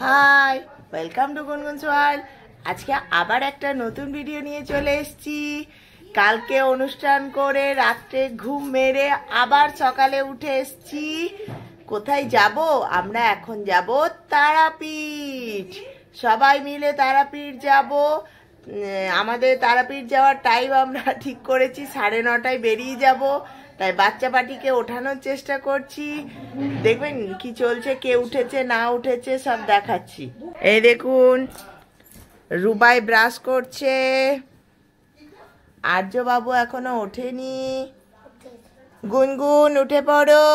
High, welcome to Gungun's world. আজকে আবার একটা নতুন ভিডিও নিয়ে চলে এসেছি। কালকে অনুষ্ঠান করে রাত্রে ঘুম মেরে আবার সকালে উঠে এসেছি। কোথায় যাব? আমরা এখন যাব তারাপীঠ। সবাই মিলে তারাপীঠ যাব। আমাদের তারাপীঠ যাওয়ার টাইম আমরা ঠিক করেছি 9:30টায় বেরিয়ে যাব। তাই বাচ্চা পাটিকে ওঠানোর চেষ্টা করছি। দেখবেন কি চলছে, কে উঠেছে না উঠেছে সব দেখাচ্ছি। এই দেখুন, রুবাই ব্রাশ করছে, আর্য বাবু এখনো ওঠেনি। গুনগুন উঠে পড়ো।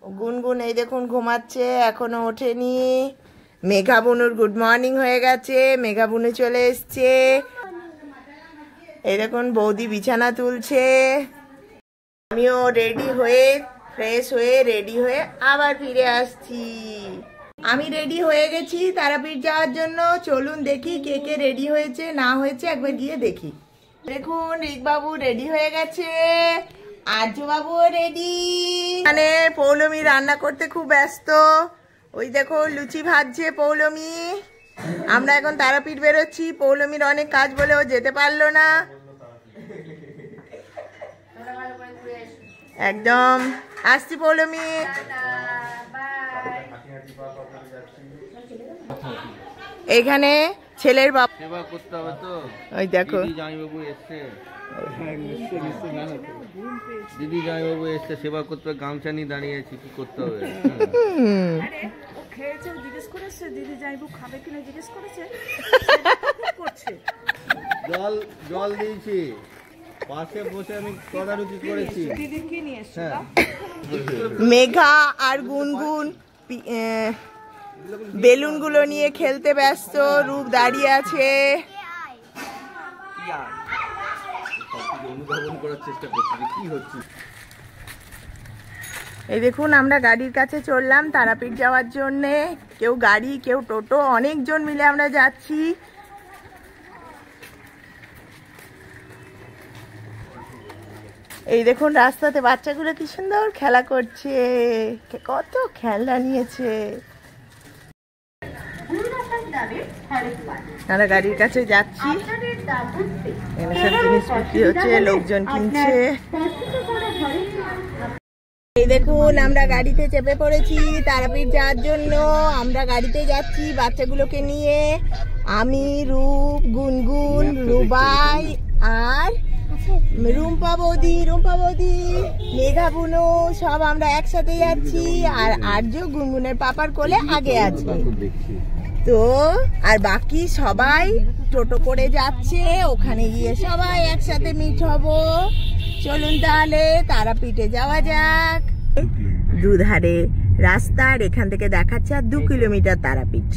গুনগুন এই দেখুন ঘুমাচ্ছে, এখনো ওঠেনি। মেঘা বুনুর গুড মর্নিং হয়ে গেছে, মেঘা বুনু চলে এসছে। এই দেখুন বৌদি বিছানা তুলছে। আমিও রেডি হয়ে ফ্রেশ হয়ে রেডি হয়ে আবার ফিরে আসছি। আমি রেডি হয়ে গেছি তারাপীঠ যাওয়ার জন্য। চলুন দেখি কে কে রেডি হয়েছে না হয়েছে, একবার গিয়ে দেখি। দেখুন রিকবাবু রেডি হয়ে গেছে, আর্য বাবুও রেডি। মানে পৌলমী রান্না করতে খুব ব্যস্ত। ওই দেখো লুচি ভাজছে পৌলমী। আমরা এখন তারাপীঠ বেরোচ্ছি। পৌলমীর অনেক কাজ বলে ও যেতে পারলো না। একদম আসছি পৌলমী। এখানে ছেলের বাপ সেবা করতে হবে তো। ওই দেখো জামাইবাবু এসছে, দিদি জামাইবাবু এসছে, সেবা করতে হবে। গামছা নিয়ে দাঁড়িয়ে আছি, কি করতে হবে? জল দিয়েছি, পাশে বসে আমি তদারকি করেছি। মেঘা আর গুনগুন বেলুনগুলো নিয়ে খেলতে ব্যস্ত। রূপ দাঁড়িয়ে আছে। এই দেখুন আমরা গাড়ির কাছে চললাম তারাপীঠ যাওয়ার জন্যে। কেউ গাড়ি, কেউ টোটো, অনেকজন মিলে আমরা যাচ্ছি। এই দেখুন রাস্তাতে বাচ্চাগুলো কি সুন্দর খেলা করছে, কত খেলনা নিয়েছে। আমরা গাড়ির কাছে যাচ্ছি, এখানে সব জিনিস বিক্রি হচ্ছে, লোকজন কিনছে। এই দেখুন আমরা গাড়িতে চেপে পড়েছি তারাপীঠ যাওয়ার জন্য। আমরা গাড়িতে যাচ্ছি বাচ্চাগুলোকে নিয়ে। আমি, রূপ, গুনগুন, রুবাই আর রুম্পা বৌদি, মেঘা বুনু সব আমরা একসাথে যাচ্ছি। আর আর্য গুনগুনের পাপার কোলে আগে আছে তো। আর বাকি সবাই টোটো করে যাচ্ছে। ওখানে গিয়ে সবাই একসাথে মিট হব। চলুন তাহলে তারাপীঠে যাওয়া যাক। দুধারে রাস্তার এখান থেকে দেখাচ্ছে আর 2 কিলোমিটার তারাপীঠ।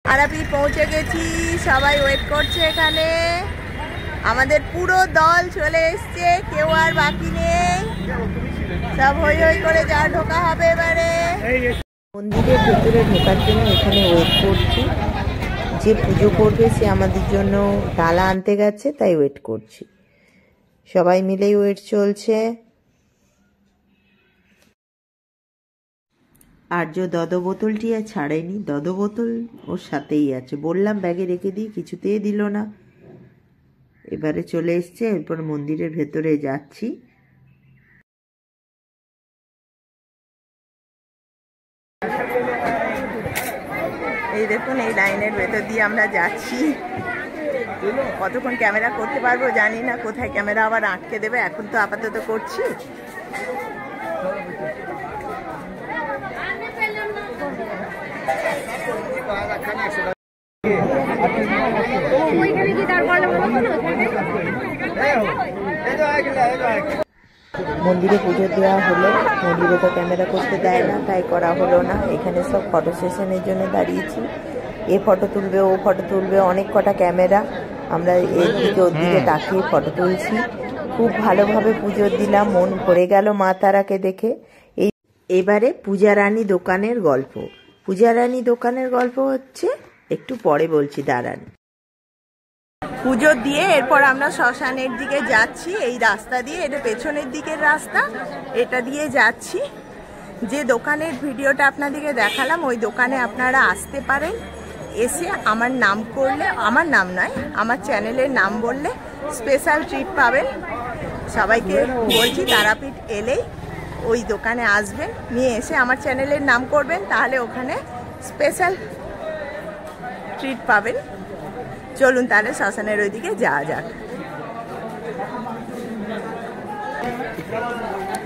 তারাপীঠ পৌঁছে গেছি, সবাই ওয়েট করছে এখানে। আমাদের পুরো দল চলে এসছে, কেউ আর বাকি নেই। সব হই হই করে যা ঢোকা হবে এবারে। মন্দিরের ভেতরে ঢোকার জন্য এখানে ওয়েট করছি। যে পুজো করবে সে আমাদের জন্য ডালা আনতে গেছে, তাই ওয়েট করছি। সবাই মিলেই ওয়েট চলছে। আর্য দদ বোতলটি আর ছাড়েনি, দদ বোতল ওর সাথেই আছে। বললাম ব্যাগে রেখে দিই, কিছুতেই দিল না। এবারে চলে এসছে, এরপর মন্দিরের ভেতরে যাচ্ছি। এই দেখুন এই লাইনের ভেতর দিয়ে আমরা যাচ্ছি। কতক্ষণ ক্যামেরা করতে পারবো জানি না, কোথায় ক্যামেরা আবার আটকে দেবে। এখন তো আপাতত করছি। মন্দিরে পুজো দেওয়া হলো, মন্দিরে তো ক্যামেরা করতে দেয় না, তাই করা হলো না। এখানে সব ফটো সেশনের জন্য দাঁড়িয়েছি। এ ফটো তুলবে, ও ফটো তুলবে, অনেক কটা ক্যামেরা। আমরা এর দিকে ওর দিকে তাকিয়ে ফটো তুলছি। খুব ভালোভাবে পুজো দিলাম, মন ভরে গেল মা তারাকে দেখে। এবারে পূজারানী দোকানের গল্প। পূজারানী দোকানের গল্প হচ্ছে, একটু পরে বলছি, দাঁড়ান। পুজো দিয়ে এরপর আমরা শ্মশানের দিকে যাচ্ছি। এই রাস্তা দিয়ে, এটা পেছনের দিকের রাস্তা, এটা দিয়ে যাচ্ছি। যে দোকানের ভিডিওটা আপনাদেরকে দেখালাম ওই দোকানে আপনারা আসতে পারেন। এসে আমার নাম করলে, আমার নাম নয়, আমার চ্যানেলের নাম বললে স্পেশাল ট্রিট পাবেন। সবাইকে বলছি তারাপীঠ এলেই ওই দোকানে আসবেন, নিয়ে এসে আমার চ্যানেলের নাম করবেন, তাহলে ওখানে স্পেশাল ট্রিট পাবেন। চলুন তাহলে শ্মশানের ওইদিকে যাওয়া যাক।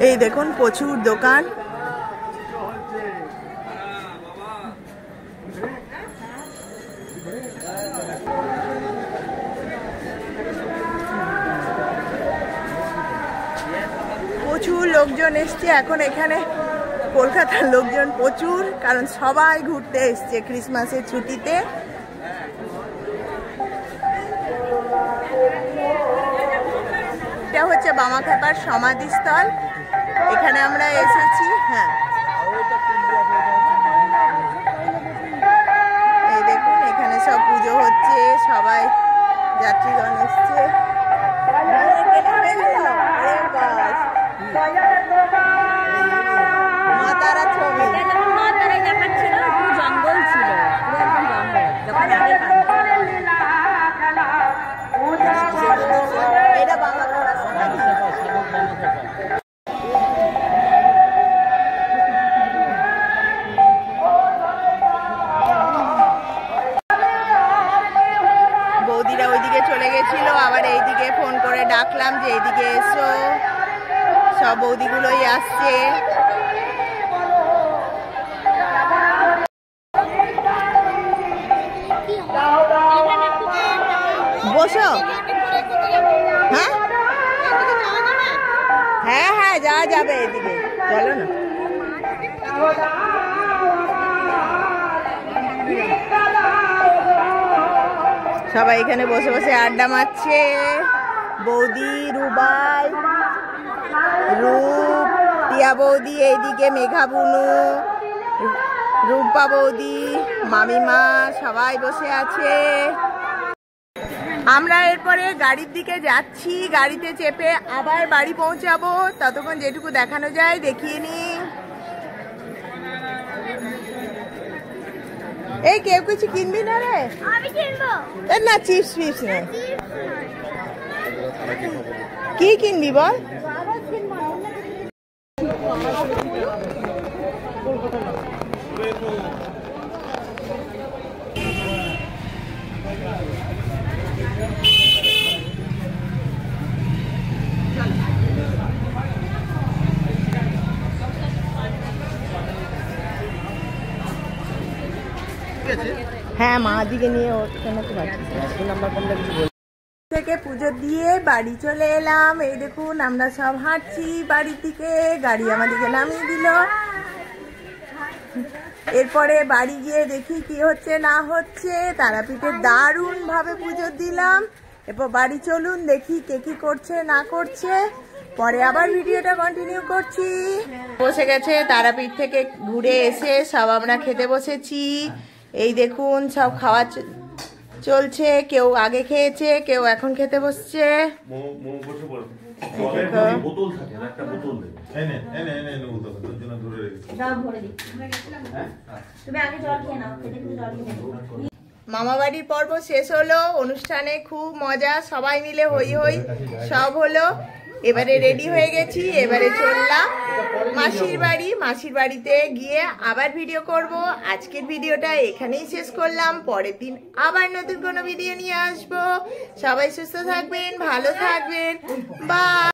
এই দেখুন প্রচুর দোকান। প্রচুর লোকজন এসছে এখন এখানে। কলকাতার লোকজন প্রচুর, কারণ সবাই ঘুরতে এসছে ক্রিসমাসের ছুটিতে। এটা হচ্ছে বামাখ্যাপার সমাধিস্থল, এখানে আমরা এসেছি। হ্যাঁ, এই দেখুন এখানে সব পুজো হচ্ছে, সবাই যাত্রীগণ এসছে। মাতারা ছবি, জঙ্গল ছিল, এটা বাবা। বৌদিরা ওইদিকে চলে গেছিল, আবার এইদিকে ফোন করে ডাকলাম যে এইদিকে এসো। সব বৌদিগুলোই আসছে। বসো। হ্যাঁ হ্যাঁ হ্যাঁ, যাওয়া যাবে এদিকে, চলো না। সবাই এখানে বসে বসে আড্ডা মারছে। বৌদি, রুবাই, রূপ, টিয়া বৌদি, এইদিকে মেঘা বুনু, রূপা বৌদি, মামিমা, সবাই বসে আছে। আমরা এরপরে গাড়ির দিকে যাচ্ছি, গাড়িতে চেপে আবার বাড়ি পৌঁছাবো। ততক্ষণ যেটুকু দেখানো যায় দেখিয়ে নি। এই কেউ কিছু কিনবি না রে? আমি কিনবো না, চিপস ফিপস না। কি কিনবি বল? হ্যাঁ, মা দিকে নিয়ে ওখানে থেকে পুজো দিয়ে বাড়ি চলে এলাম। এই দেখুন আমরা সব হাঁটছি বাড়ির দিকে, গাড়ি আমাদেরকে নামিয়ে দিল। এরপরে বাড়ি গিয়ে দেখি কি হচ্ছে না হচ্ছে। তারাপীঠে দারুণ ভাবে পুজো দিলাম। এরপর বাড়ি চলুন দেখি কে কি করছে না করছে, পরে আবার ভিডিওটা কন্টিনিউ করছি। বসে গেছে, তারাপীঠ থেকে ঘুরে এসে সব আমরা খেতে বসেছি। এই দেখুন সব খাওয়া চলছে, কেউ আগে খেয়েছে, কেউ এখন খেতে বসছে। মামা বাড়ির পর্ব শেষ হলো, অনুষ্ঠানে খুব মজা, সবাই মিলে হই হই সব হলো। এবারে রেডি হয়ে গেছি, এবারে চললাম মাসির বাড়ি। মাসির বাড়িতে গিয়ে আবার ভিডিও করব। আজকের ভিডিওটা এখানেই শেষ করলাম, পরের দিন আবার নতুন কোনো ভিডিও নিয়ে আসবো। সবাই সুস্থ থাকবেন, ভালো থাকবেন, বাই।